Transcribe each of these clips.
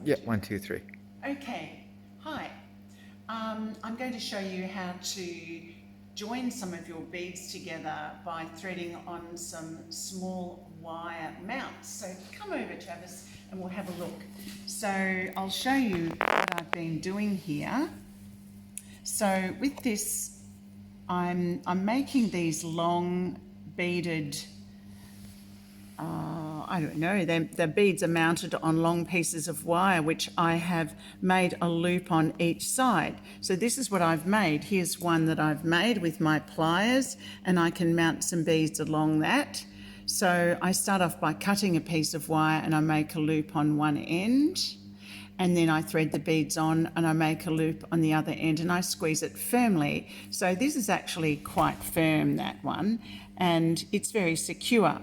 Yeah, 1, 2, 3. Okay, hi. I'm going to show you how to join some of your beads together by threading on some small wire mounts. So come over, Travis, and we'll have a look. So I'll show you what I've been doing here. So with this, I'm making these long beaded, I don't know, the beads are mounted on long pieces of wire, which I have made a loop on each side. So this is what I've made. Here's one that I've made with my pliers, and I can mount some beads along that. So I start off by cutting a piece of wire and I make a loop on one end, and then I thread the beads on and I make a loop on the other end and I squeeze it firmly. So this is actually quite firm, that one, and it's very secure.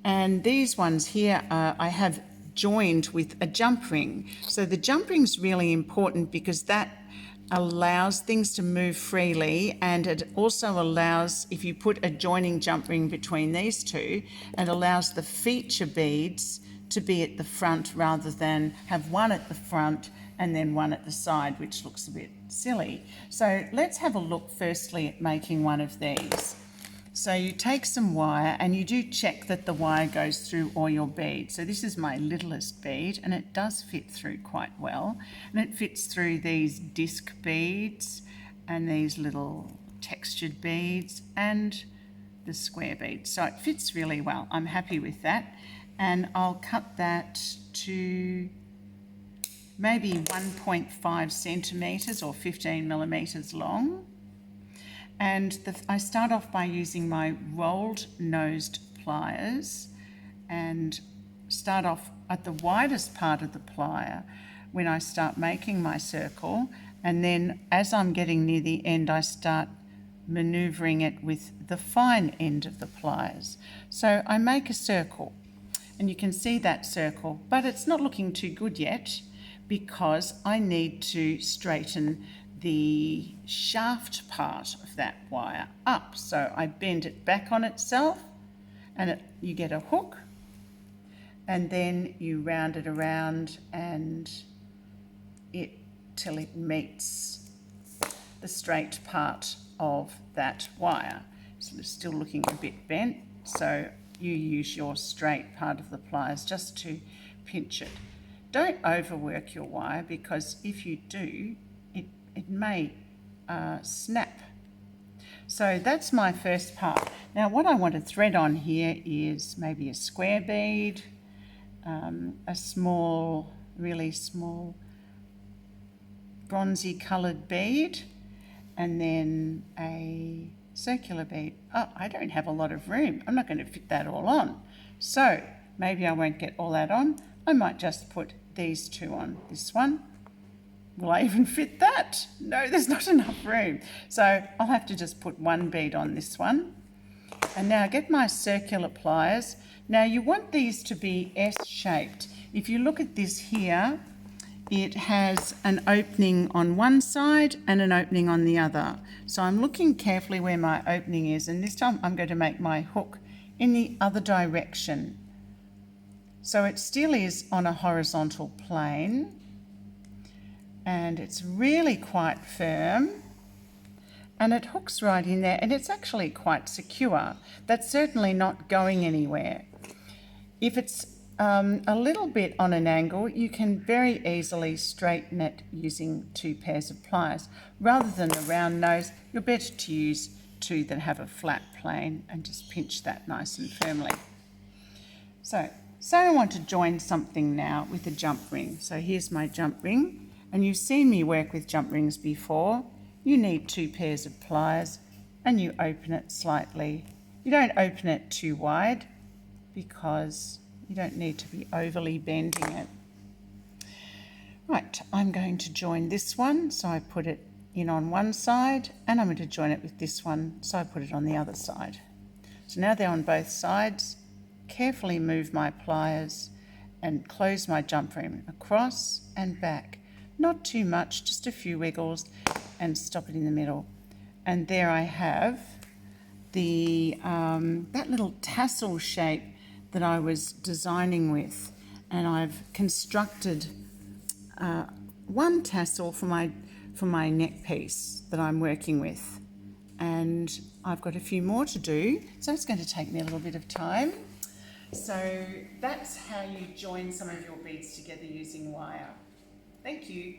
And these ones here I have joined with a jump ring. So the jump ring is really important because that allows things to move freely, and it also allows, if you put a joining jump ring between these two, it allows the feature beads to be at the front rather than have one at the front and then one at the side, which looks a bit silly. So let's have a look firstly at making one of these. So you take some wire and you do check that the wire goes through all your beads. So this is my littlest bead and it does fit through quite well. And it fits through these disc beads and these little textured beads and the square beads. So it fits really well. I'm happy with that. And I'll cut that to maybe 1.5 centimetres or 15 millimetres long. And I start off by using my rolled nosed pliers and start off at the widest part of the plier when I start making my circle, and then as I'm getting near the end I start manoeuvring it with the fine end of the pliers. So I make a circle and you can see that circle, but it's not looking too good yet because I need to straighten the shaft part of that wire up. So I bend it back on itself and you get a hook, and then you round it around and till it meets the straight part of that wire. So it's still looking a bit bent, so you use your straight part of the pliers just to pinch it. Don't overwork your wire because if you do, it may snap. So that's my first part. Now what I want to thread on here is maybe a square bead, a small, really small bronzy coloured bead, and then a circular bead. Oh, I don't have a lot of room. I'm not going to fit that all on. So maybe I won't get all that on. I might just put these two on. This one. Will I even fit that? No, there's not enough room. So I'll have to just put one bead on this one. And now get my circular pliers. Now you want these to be S-shaped. If you look at this here, it has an opening on one side and an opening on the other. So I'm looking carefully where my opening is, and this time I'm going to make my hook in the other direction. So it still is on a horizontal plane, and it's really quite firm, and it hooks right in there, and it's actually quite secure. That's certainly not going anywhere. If it's a little bit on an angle, you can very easily straighten it using two pairs of pliers. Rather than a round nose, you're better to use two that have a flat plane and just pinch that nice and firmly. So I want to join something now with a jump ring. So here's my jump ring. And you've seen me work with jump rings before. You need two pairs of pliers and you open it slightly. You don't open it too wide because you don't need to be overly bending it. Right, I'm going to join this one. So I put it in on one side, and I'm going to join it with this one. So I put it on the other side. So now they're on both sides. Carefully move my pliers and close my jump ring across and back. Not too much, just a few wiggles, and stop it in the middle. And there I have the that little tassel shape that I was designing with, and I've constructed one tassel for my neck piece that I'm working with, and I've got a few more to do, so it's going to take me a little bit of time. So that's how you join some of your beads together using wire. Thank you.